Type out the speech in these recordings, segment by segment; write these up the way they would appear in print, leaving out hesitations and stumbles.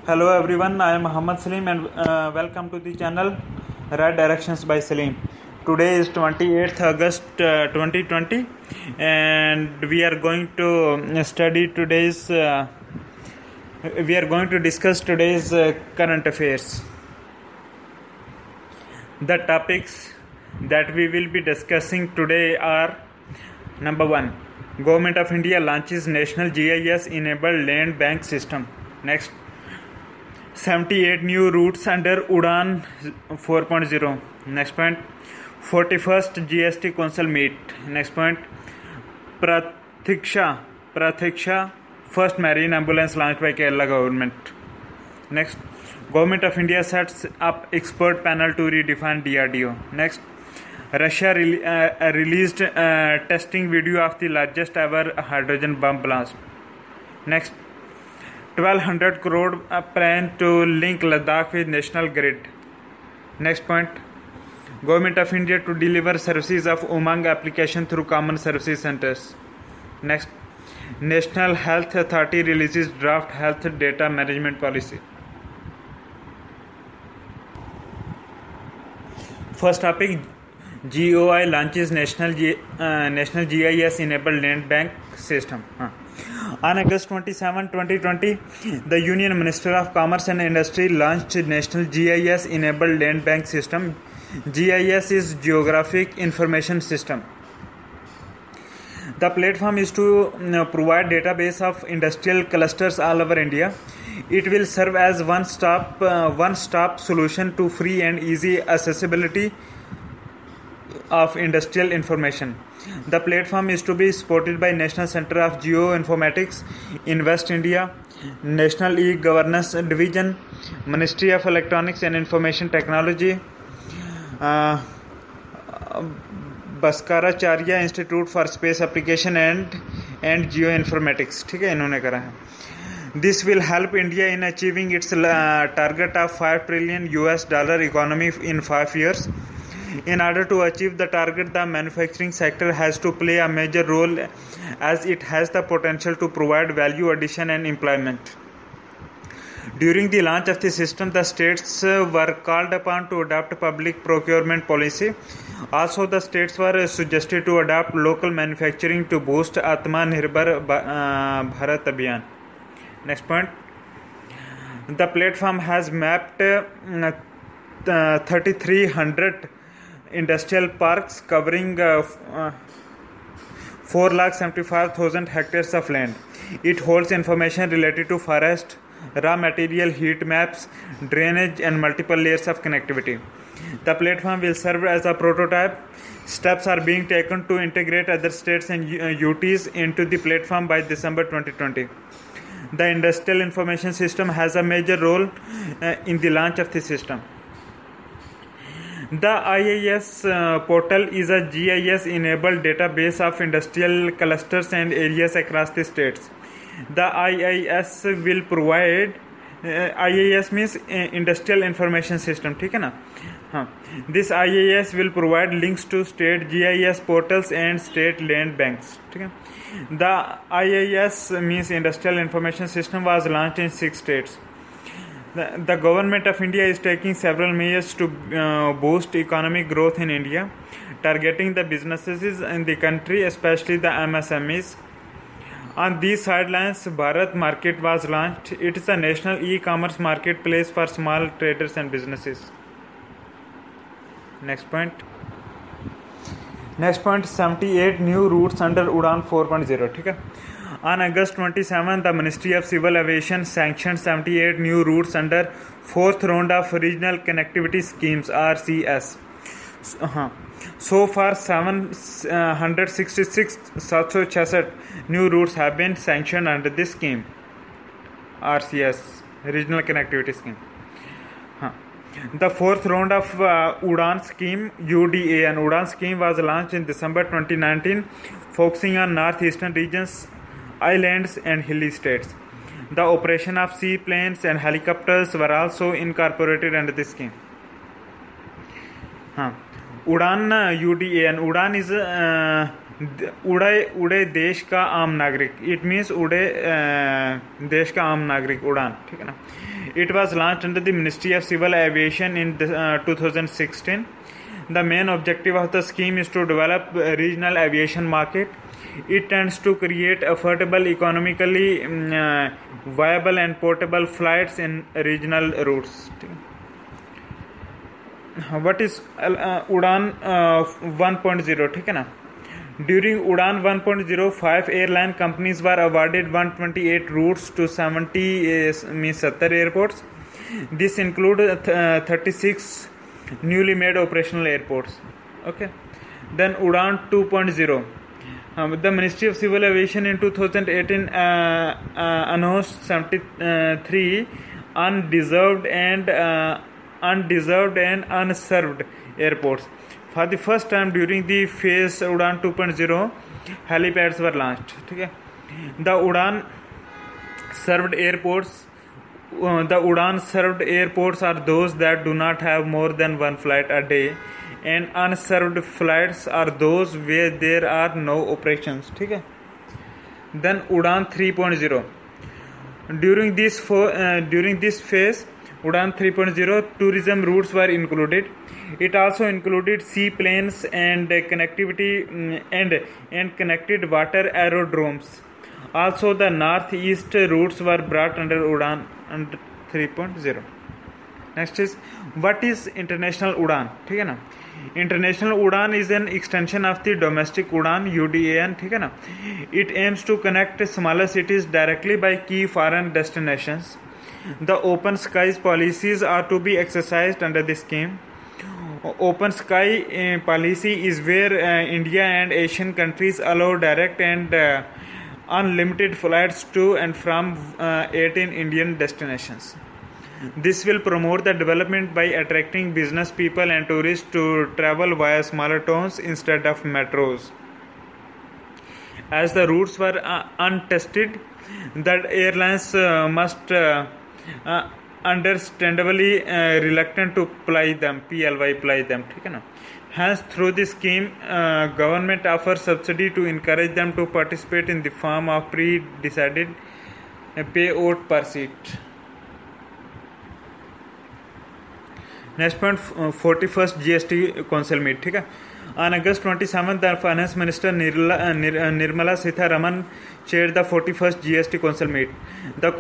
Hello everyone, I am Muhammad Salim and welcome to the channel Right Directions by Salim. Today is 28th August 2020 and we are going to discuss today's current affairs. The topics that we will be discussing today are: number 1, Government of India launches National GIS enabled land bank system. Next, 78 new routes under Udaan 4.0. Next point, 41st GST Council meet. Next point, Pratiksha first marine ambulance launched by Kerala government. Next, Government of India sets up expert panel to redefine DRDO. Next, Russia released testing video of the largest ever hydrogen bomb blast. Next, 1200 crore plan to link Ladakh with national grid. Next point, Government of India to deliver services of Umang application through common services centers. Next, National Health Authority releases draft health data management policy. First topic, GOI launches National GIS enabled land bank system. On August 27, 2020, the Union Minister of Commerce and Industry launched National GIS enabled land bank system. GIS is Geographic Information System. The platform is to provide database of industrial clusters all over India. It will serve as one-stop solution to free and easy accessibility of industrial information. The platform is to be supported by National Center of Geoinformatics in West India, National E-Governance Division, Ministry of Electronics and Information Technology, Bhaskaracharya Institute for Space Application and Geoinformatics. ठीक है, इन्होंने करा है. This will help India in achieving its target of $5 trillion economy in 5 years. In order to achieve the target, the manufacturing sector has to play a major role as it has the potential to provide value addition and employment. During the launch of the system, the states were called upon to adopt public procurement policy. Also, the states were suggested to adopt local manufacturing to boost Atmanirbhar Bharat Abhiyan. Next point, the platform has mapped 3,300 industrial parks covering 475,000 hectares of land. It holds information related to forest, raw material, heat maps, drainage and multiple layers of connectivity. The platform will serve as a prototype. Steps are being taken to integrate other states and UTs into the platform by December 2020. The Industrial Information System has a major role in the launch of the system. The IIS portal is a GIS-enabled database of industrial clusters and areas across the states. The IIS will provide IIS means Industrial Information System. ठीक है ना? हाँ. This IIS will provide links to state GIS portals and state land banks. ठीक है? The IIS means Industrial Information System was launched in 6 states. The Government of India is taking several measures to boost economic growth in India, targeting the businesses in the country, especially the MSMEs. On these sidelines, Bharat Market was launched. It is a national e-commerce marketplace for small traders and businesses. Next point, 78 new routes under Udaan 4.0. ठीक है. On August 27, the Ministry of Civil Aviation sanctioned 78 new routes under 4th round of Regional Connectivity Schemes (RCS). So far, 766 new routes have been sanctioned under this scheme, RCS, Regional Connectivity Scheme. The 4th round of Udaan scheme, UDAN, Udaan scheme was launched in December 2019, focusing on northeastern regions, islands and hilly states. The operation of seaplanes and helicopters were also incorporated under this scheme. Udaan UDAN. Udaan is उड़े देश का आम नागरिक, it means उड़े देश का आम नागरिक, उड़ान, ठीक है ना. It was launch under the ministry of civil aviation in 2016. The main objective of the scheme is to develop regional aviation market. It tends to create affordable, economically viable and portable flights in regional routes. What is Udan 1.0? ठीक है ना. During Udan 1.0, 5 airline companies were awarded 128 routes to 70 airports. This includes 36 newly made operational airports. Okay. Then Udan 2.0. The Ministry of Civil Aviation in 2018 announced 73 undeserved and unserved airports. For the first time during the phase Udan 2.0, helipads were launched. Okay. The Udan served airports are those that do not have more than one flight a day, and unserved flights are those where there are no operations. ठीक है. Then Udan 3.0. During this phase Udan 3.0, tourism routes were included. It also included seaplanes and connectivity and connected water aerodromes. Also, the northeast routes were brought under Udan 3.0. Next is, what is international Udan? ठीक है ना. International Udan is an extension of the domestic Udan, UDAN. ठीक है ना. It aims to connect smaller cities directly by key foreign destinations. The open skies policies are to be exercised under the scheme. Open sky policy is where India and Asian countries allow direct and unlimited flights to and from 18 Indian destinations. This will promote the development by attracting business people and tourists to travel via smaller towns instead of metros. As the routes were untested, the airlines must understandably reluctant to ply them, ठीक है ना. Hence, through this scheme, government offers subsidy to encourage them to participate in the form of pre-decided payout per seat. Next point, 41st GST Council meet. ठीक है. On August 27th, the Finance Minister Nirmala Sitharaman chaired the 41st GST Council meet. The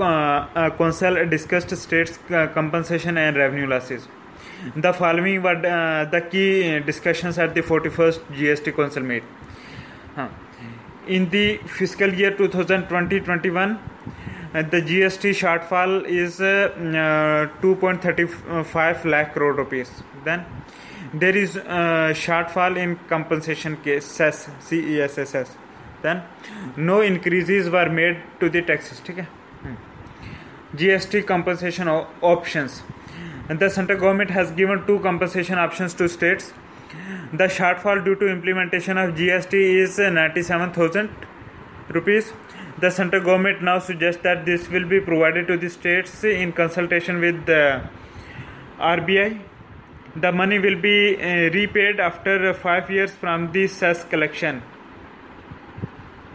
Council discussed states' compensation and revenue losses. The following were the key discussions at the 41st GST Council meet. In the fiscal year 2020-21, the GST shortfall is 2.35 lakh crore rupees. Then there is shortfall in compensation case CESS. Then no increases were made to the taxes. ठीक है. GST compensation options. The central government has given two compensation options to states. The shortfall due to implementation of GST is 97,000 rupees. The central government now suggests that this will be provided to the states in consultation with the RBI. The money will be repaid after 5 years from the cess collection.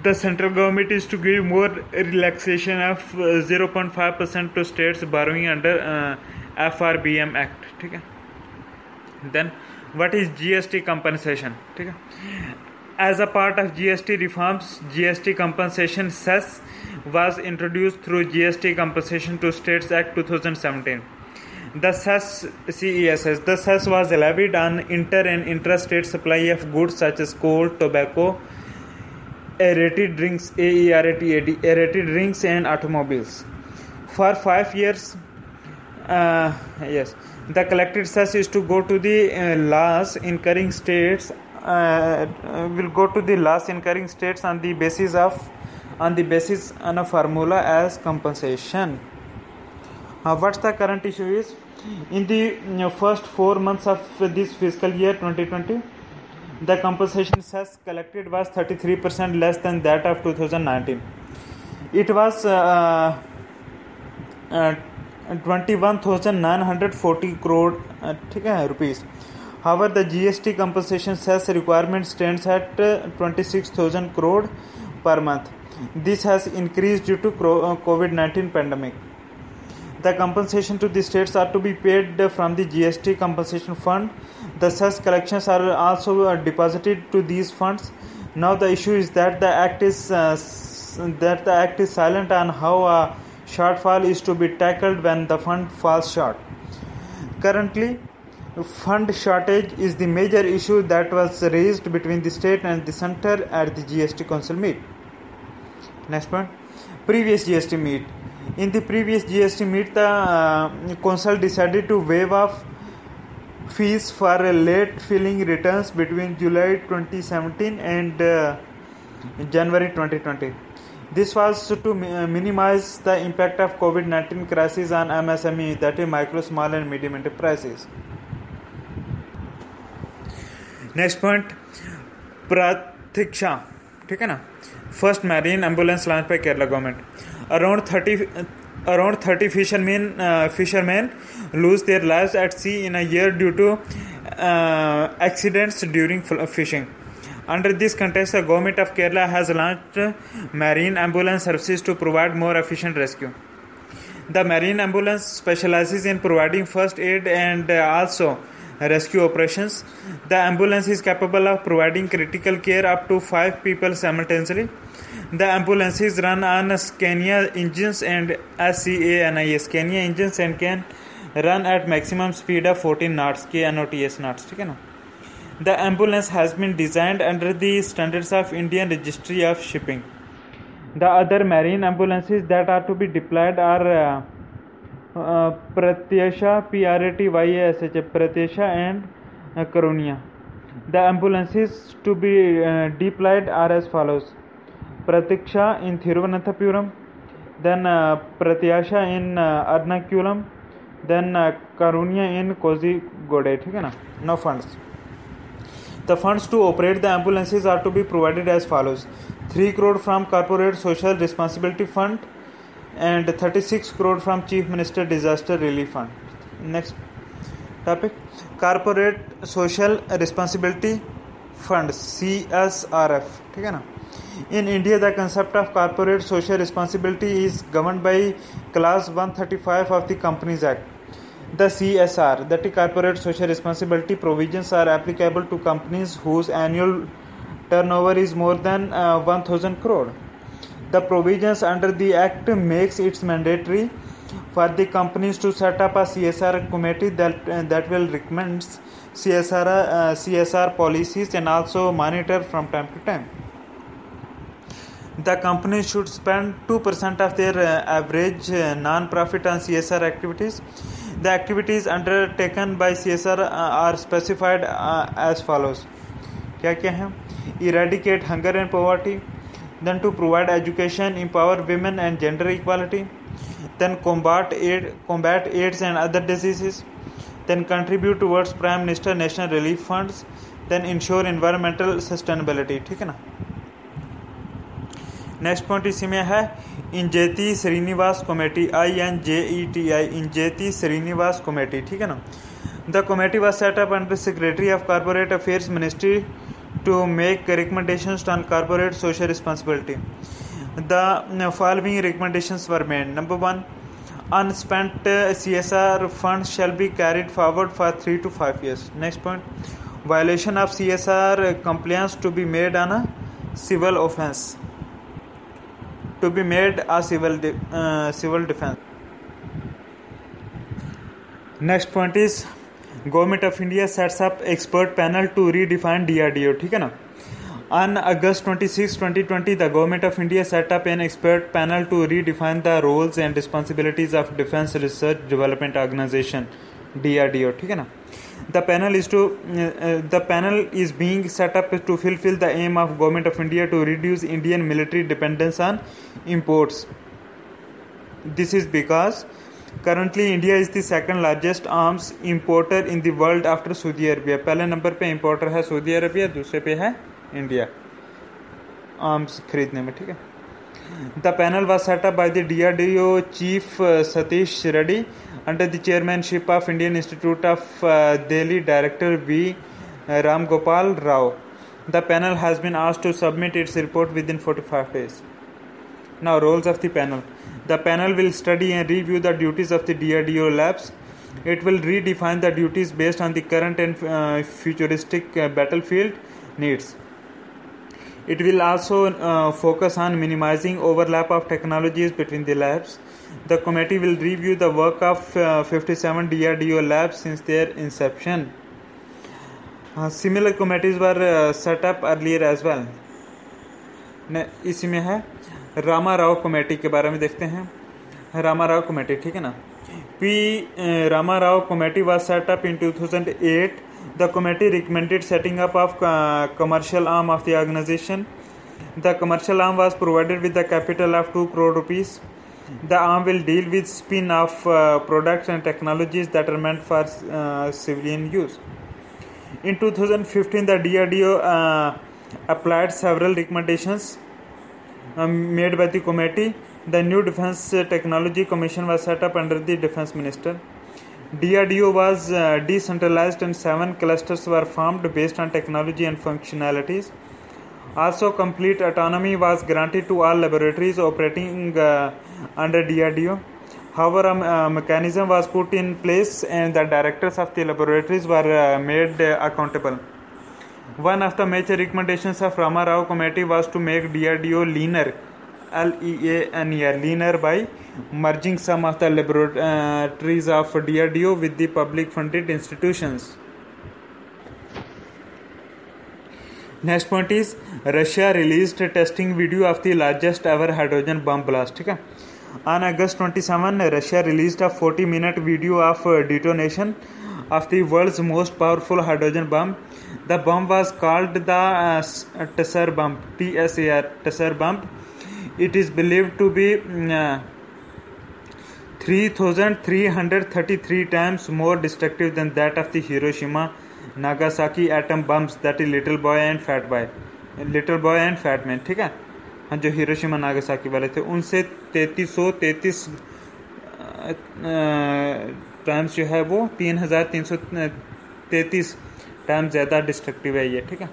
The central government is to give more relaxation of 0.5% to states borrowing under FRBM Act. ठीक है. Then what is GST compensation? ठीक है. As a part of GST reforms, GST compensation cess was introduced through GST Compensation to States Act 2017. The cess was levied on inter and intra-state supply of goods such as coal, tobacco, aerated drinks, aerated drinks and automobiles. For 5 years, the collected cess is to go to the loss incurring states. Will go to the loss incurring states on the basis of a formula as compensation. What's the current issue is? In the first 4 months of this fiscal year 2020, the compensation cess collected was 33% less than that of 2019. It was 21,940 crore rupees. However, the GST compensation cess requirement stands at 26,000 crore per month. This has increased due to COVID-19 pandemic. The compensation to the states are to be paid from the GST compensation fund. The cess collections are also deposited to these funds. Now the issue is that the act is silent on how a shortfall is to be tackled when the fund falls short. Currently, fund shortage is the major issue that was raised between the state and the center at the GST council meet. Next point, previous GST meet. In the previous GST meet, the council decided to waive off fees for late filing returns between July 2017 and January 2020. This was to minimize the impact of COVID-19 crisis on MSME, that is micro, small and medium enterprises. Next point, Pratiksha. ठीक है ना. First marine ambulance launched by Kerala government. Around 30 fishermen lose their lives at sea in a year due to accidents during fishing. Under this context, the government of Kerala has launched marine ambulance services to provide more efficient rescue. The marine ambulance specializes in providing first aid and also rescue operations. The ambulance is capable of providing critical care up to 5 people simultaneously. The ambulances run on Scania engines and SCANIS Scania engines and can run at maximum speed of 14 knots, KNOTS knots. ठीक है ना. The ambulance has been designed under the standards of Indian Registry of Shipping. The other marine ambulances that are to be deployed are Pratyasha, PRATYASH, Pratyasha and Karunya. The ambulances to be deployed are as follows: Pratiksha in Thiruvananthapuram, then Pratyasha in Ernakulam, then Karunya in Kozhikode. ठीक है ना. Now funds. The funds to operate the ambulances are to be provided as follows: 3 crore from Corporate Social Responsibility Fund and 36 crore from Chief Minister Disaster Relief Fund. Next topic, Corporate Social Responsibility Fund, CSRF. ठीक है ना. In India, the concept of corporate social responsibility is governed by Clause 135 of the Companies Act. The CSR, that is Corporate Social Responsibility provisions, are applicable to companies whose annual turnover is more than 1,000 crore. The provisions under the Act makes it mandatory for the companies to set up a CSR committee that will recommend CSR policies and also monitor from time to time. The company should spend 2% of their average non-profit on CSR activities. The activities undertaken by CSR are specified as follows. क्या क्या है? Eradicate hunger and poverty, then to provide education, empower women and gender equality, then combat AIDS and other diseases, then contribute towards Prime Minister National Relief Funds, then ensure environmental sustainability. ठीक है ना. Next point इसी में है Injeti Srinivas committee, INJETI, Injeti Srinivas committee. ठीक है ना. The committee was set up under secretary of corporate affairs ministry to make recommendations on corporate social responsibility. The following recommendations were made. Number 1, unspent CSR funds shall be carried forward for 3 to 5 years. Next point, violation of CSR compliance to be made on a civil offense, to be made a civil defense. Next point is Government of India sets up expert panel to redefine DRDO. ठीक है ना. On August 26, 2020, the Government of India set up an expert panel to redefine the roles and responsibilities of Defence Research Development Organization, DRDO. ठीक है ना. The panel is being set up to fulfill the aim of Government of India to reduce Indian military dependence on imports. This is because currently India is the second largest arms importer in the world after Saudi Arabia. पहले number पे importer है Saudi Arabia, दूसरे पे है India arms खरीदने में. ठीक है. The panel was set up by the DRDO Chief Satish Reddy under the chairmanship of Indian Institute of Delhi Director V. Ram Gopal Rao. The panel has been asked to submit its report within 45 days. Now, roles of the panel. The panel will study and review the duties of the DRDO labs. It will redefine the duties based on the current and futuristic battlefield needs. It will also focus on minimizing overlap of technologies between the labs. The committee will review the work of 57 DRDO labs since their inception. Similar committees were set up earlier as well. इसी में है Rama Rao committee के बारे में देखते हैं. Rama Rao committee, ठीक है ना. Rama Rao committee was set up in 2008. The committee recommended setting up of commercial arm of the organization. The commercial arm was provided with the capital of 2 crore rupees. The arm will deal with spin-off products and technologies that are meant for civilian use. In 2015, the DRDO applied several recommendations made by the committee. The new Defence Technology Commission was set up under the Defence Minister. DRDO was decentralized and 7 clusters were formed based on technology and functionalities. Also, complete autonomy was granted to all laboratories operating under DRDO. However, a mechanism was put in place and the directors of the laboratories were made accountable. One of the major recommendations of Rama Rao Committee was to make DRDO leaner, leaner by merging some of the laboratories of DRDO with the public funded institutions. Next point is Russia released a testing video of the largest ever hydrogen bomb blast. ठीक है. On August 27, Russia released a 40-minute video of detonation of the world's most powerful hydrogen bomb. The bomb was called the Tsar bomb, TSAR, Tsar bomb. It is believed to be 3,333 times more destructive than that of the Hiroshima Nagasaki atom bombs, that is Little Boy and Fat Man. ठीक है. हाँ, जो Hiroshima Nagasaki वाले थे उनसे 3333 times जो है वो 3,333 टाइम्स ज़्यादा डिस्ट्रक्टिव है ये. ठीक है.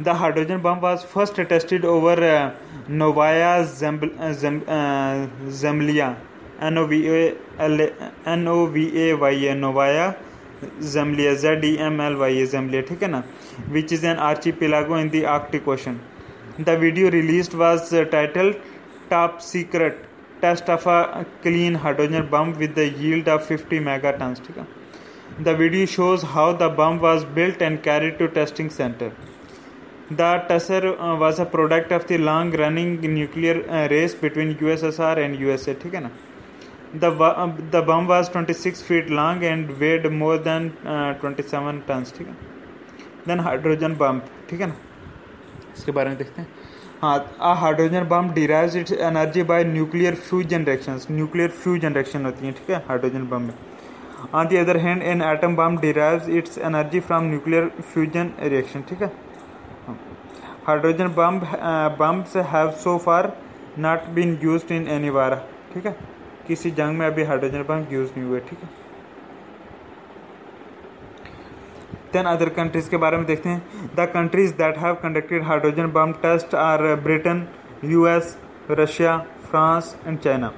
The hydrogen bomb was first tested over Novaya Zemlya, Novaya Zemlya, ZEMLYA Zemlya, ठीक है ना, which is an archipelago in the Arctic Ocean. The video released was titled Top Secret Test of a Clean Hydrogen Bomb with the yield of 50 megatons. ठीक है. The video shows how the bomb was built and carried to testing center. The Tsar was a product of the long-running nuclear race between USSR and USA. ठीक है ना. The bomb was 26 feet long and weighed more than 27 tons. ठीक है. Then hydrogen bomb. ठीक है ना. इसके बारे में देखते हैं. हाँ, a hydrogen bomb derives its energy by nuclear fusion reactions. Nuclear fusion reaction होती है. ठीक है, hydrogen bomb में. On the other hand, an atom bomb derives its energy from nuclear fusion reaction. ठीक है. Hydrogen bombs have so far not been used in any war. ठीक है. किसी जंग में अभी हाइड्रोजन बम यूज नहीं हुए. ठीक है. Then other countries के बारे में देखते हैं. The countries that have conducted hydrogen bomb tests are Britain, US, Russia, France and China.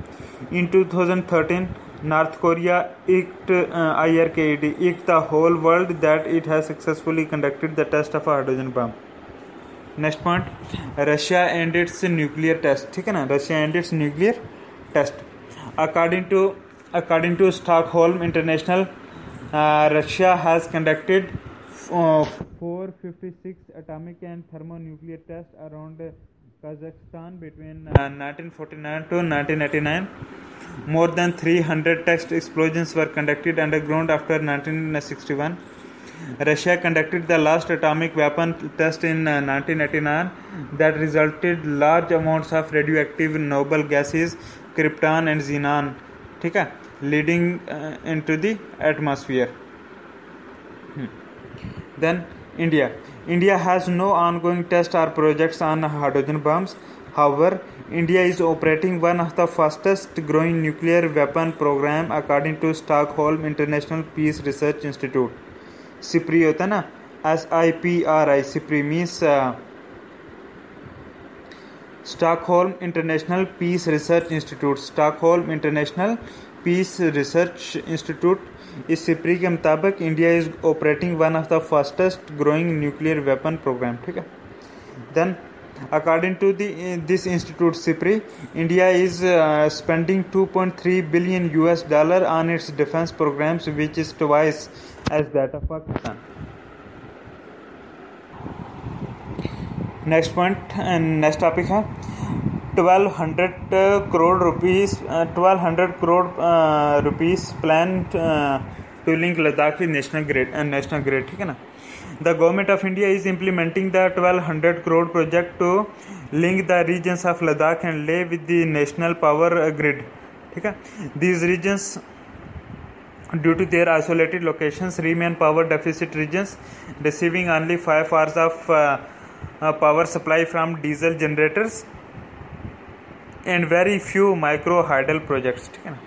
In 2013, North Korea IRKED the whole world that it has successfully conducted the test of a hydrogen bomb. Next point, Russia and its nuclear test. ठीक है ना, Russia and its nuclear test. According to Stockholm International, Russia has conducted 456 atomic and thermonuclear tests around Kazakhstan between 1949 to 1989. More than 300 test explosions were conducted underground after 1961. Russia conducted the last atomic weapon test in 1989 that resulted large amounts of radioactive noble gases, krypton and xenon, ठीक है, leading into the atmosphere. Then India has no ongoing tests or projects on hydrogen bombs. However, India is operating one of the fastest growing nuclear weapon program according to Stockholm International Peace Research Institute. SIPRI होता है ना, SIPRI. SIPRI means Stockholm International Peace Research Institute. Stockholm International Peace Research Institute. इस SIPRI के मुताबिक India is operating one of the fastest growing nuclear weapon program. ठीक है. Then according to this institute SIPRI, India is spending 2.3 billion US dollar on its defense programs, which is twice as that of Pakistan. Next point and next topic है 1200 crore rupees planned to link Ladakh with national grid. ठीक है ना. The government of India is implementing the 1200 crore project to link the regions of Ladakh and Leh with the national power grid. ठीक है. These regions, due to their isolated locations, remain power deficit regions, receiving only 5 hours of power supply from diesel generators and very few micro hydel projects. ठीक है ना.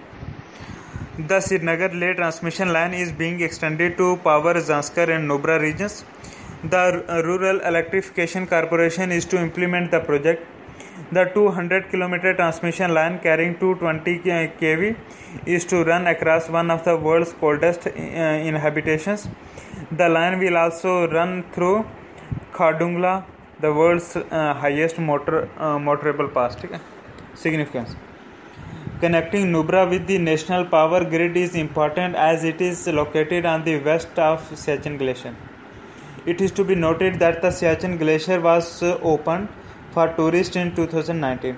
The Srinagar Leh transmission line is being extended to power Zanskar and Nubra regions. The Rural Electrification Corporation is to implement the project. The 200-kilometer transmission line carrying 220 kV is to run across one of the world's coldest inhabitations. The line will also run through Khardungla, the world's highest motorable pass. Significance. Connecting Nubra with the national power grid is important as it is located on the west of Siachen Glacier. It is to be noted that the Siachen Glacier was opened for tourists in 2019.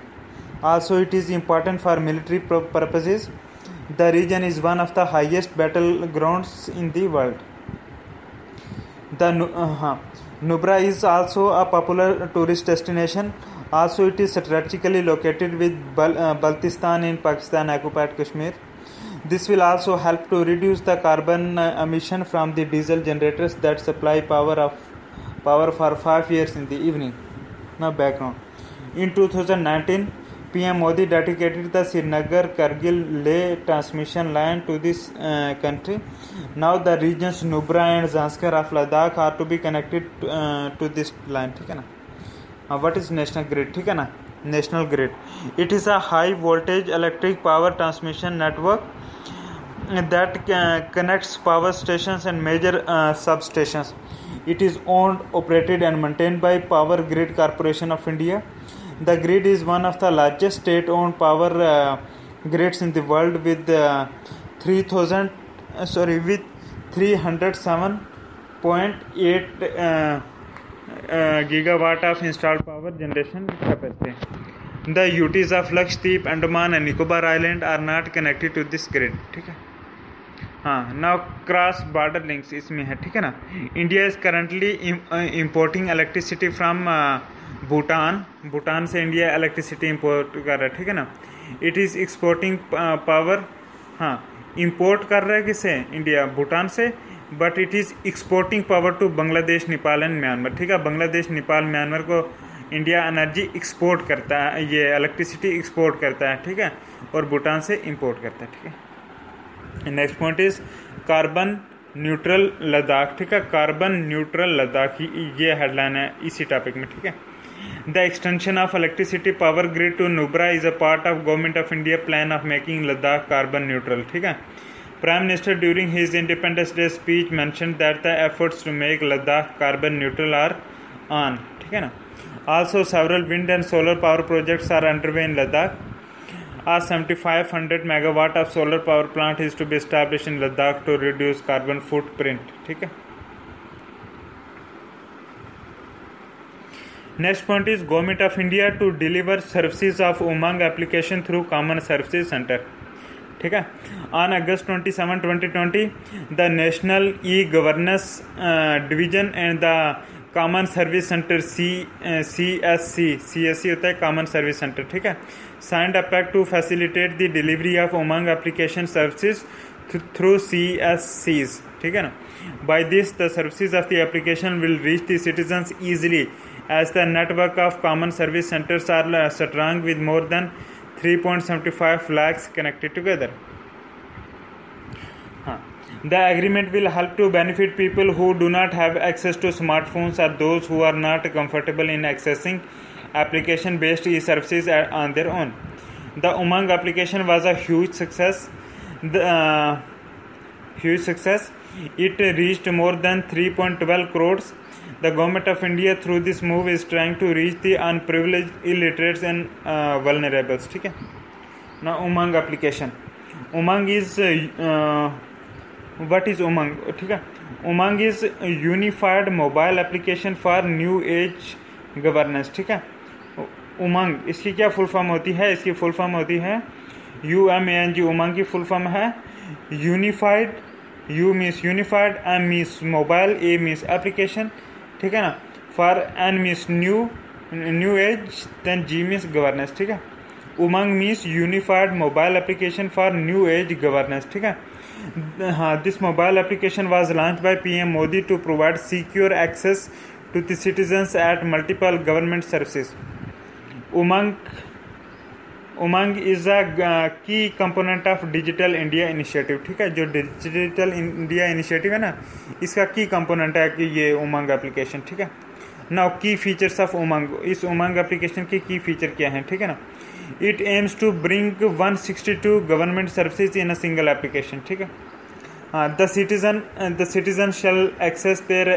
Also, it is important for military purposes. The region is one of the highest battlegrounds in the world. Nubra is also a popular tourist destination. Also, it is strategically located with Baltistan in Pakistan occupied Kashmir. This will also help to reduce the carbon emission from the diesel generators that supply power for 5 years in the evening. Now, background. In 2019, PM Modi dedicated the Srinagar Kargil Leh transmission line to this country. Now, the regions Nubra and Zanskar of Ladakh are to be connected to this line. ठीक है ना. What is national grid? ठीक है ना. National grid. It is a high voltage electric power transmission network that connects power stations and major substations. It is owned, operated and maintained by Power Grid Corporation of India. The grid is one of the largest state-owned power grids in the world with 307.8 gigawatt of installed power generation capacity. The UTs of Lakshadweep, Andaman and Nicobar Island are not connected to this grid. ठीक है. हाँ. Now cross border links इसमें है. ठीक है ना. India is currently importing electricity from Bhutan से India electricity import कर रहा है. ठीक है ना. It is exporting power. हाँ. इंपोर्ट कर रहा है किसे? इंडिया भूटान से. But it is exporting power to Bangladesh, Nepal and Myanmar. ठीक है. बांग्लादेश, नेपाल, म्यांमार को इंडिया एनर्जी एक्सपोर्ट करता है, ये इलेक्ट्रिसिटी एक्सपोर्ट करता है. ठीक है. और भूटान से इंपोर्ट करता है. ठीक है. Next point is carbon neutral Ladakh. ठीक है. कार्बन न्यूट्रल लद्दाख, ये हेडलाइन है इसी टॉपिक में. ठीक है. The extension of electricity power grid to Nubra is a part of government of India plan of making Ladakh carbon neutral. ठीक है. Prime Minister during his Independence Day speech mentioned that the efforts to make Ladakh carbon neutral are on. ठीक है ना. Also, several wind and solar power projects are underway in Ladakh. A 7,500 megawatt of solar power plant is to be established in Ladakh to reduce carbon footprint. ठीक है. Next point is Government of India to deliver services of Umang application through Common Services Center. ठीक है. On August 27, 2020, the National E-Governance Division and the Common Service Center CSC होता है Common Service Center. ठीक है. Signed a pact to facilitate the delivery of Umang application services through CSCs. ठीक है ना. By this, the services of the application will reach the citizens easily as the network of common service centers are strong with more than 3.75 lakhs connected together. The agreement will help to benefit people who do not have access to smartphones or those who are not comfortable in accessing application-based e-services on their own. The Umang application was a huge success. It reached more than 3.12 crores. The government of India through this move is trying to reach the unprivileged, illiterates and vulnerables. ठीक है. Now Umang application. Umang is what is Umang? ठीक है. Umang is unified mobile application for new age governance. ठीक है. उमंग इसकी क्या full form होती है? इसकी फुल फॉर्म होती है UMANG. उमंग की फुल फॉर्म है unified. U means unified, M means mobile, A means application. ठीक है ना. For N means new age, then G means governance. ठीक है. Umang means unified mobile application for new age governance. ठीक है. हाँ, this mobile application was launch by PM Modi to provide secure access to the citizens at multiple government services. Umang is a key component of digital India initiative. ठीक है. जो digital India initiative है ना, इसका की कंपोनेंट है कि ये उमंग एप्लीकेशन. ठीक है. नाउ की फीचर्स ऑफ उमंग. इस उमंग एप्लीकेशन के की फीचर क्या हैं? ठीक है ना. It aims to bring 162 government services in a single application. ठीक है. The citizen shall access their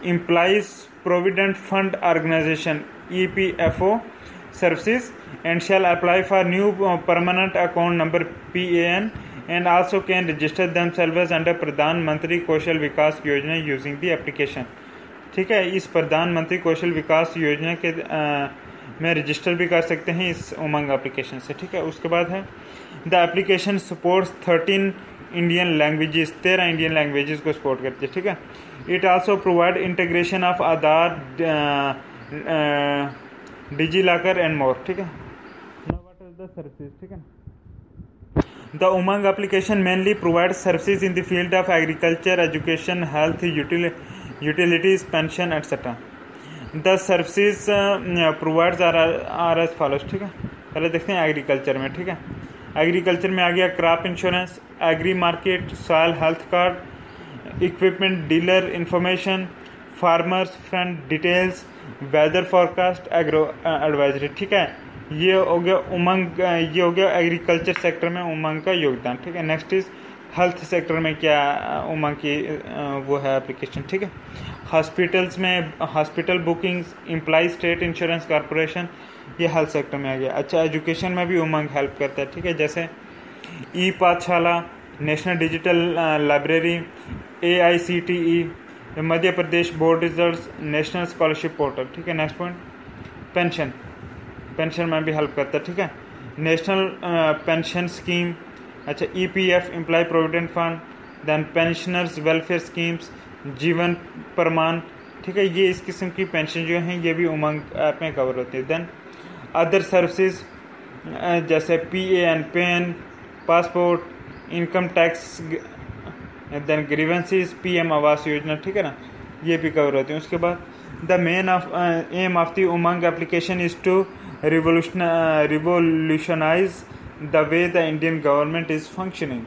employees provident fund organisation EPFO services and shall apply for new permanent account number PAN and also can register themselves under प्रधानमंत्री कौशल विकास योजना using the application. ठीक है. इस प्रधानमंत्री कौशल विकास योजना के में रजिस्टर भी कर सकते हैं इस उमंग एप्लीकेशन से. ठीक है. उसके बाद है the application supports 13 Indian languages. 13 Indian languages को सपोर्ट करती है. ठीक है. It also provide integration of Aadhaar, DigiLocker and more. ठीक है. Now what are the services? ठीक है. The Umang application mainly provide services in the field of agriculture, education, health, utilities, pension etcetera. The services provides are as follows. ठीक है. पहले देखते हैं agriculture में. ठीक है. एग्रीकल्चर में आ गया crop insurance, agri market, soil health card, equipment dealer information, farmers fund details, weather forecast, agro advisory. ठीक है. ये हो गया उमंग. ये हो गया एग्रीकल्चर सेक्टर में उमंग का योगदान. ठीक है. नेक्स्ट इज हेल्थ सेक्टर में क्या उमंग की वो है एप्लीकेशन. ठीक है. हॉस्पिटल्स में hospital bookings, employ state insurance corporation, ये हेल्थ सेक्टर में आ गया. अच्छा, एजुकेशन में भी उमंग हेल्प करता है. ठीक है. जैसे e Pathshala, national digital library, AICTE, Madhya Pradesh board results, national scholarship portal. ठीक है. नेक्स्ट पॉइंट पेंशन में भी हेल्प करता है. ठीक है. National pension scheme. अच्छा, EPF employ provident fund, then pensioners welfare schemes, Jeevan Pramaan. ठीक है. ये इस किस्म की पेंशन जो हैं ये भी उमंग ऐप में कवर होती है. देन अदर सर्विसेज जैसे PAN, PAN, passport, income tax, then grievances, PM Awas योजना. ठीक है ना. ये भी कवर होती है. उसके बाद the main aim of the Umang application is to revolutionise the way the Indian government is functioning.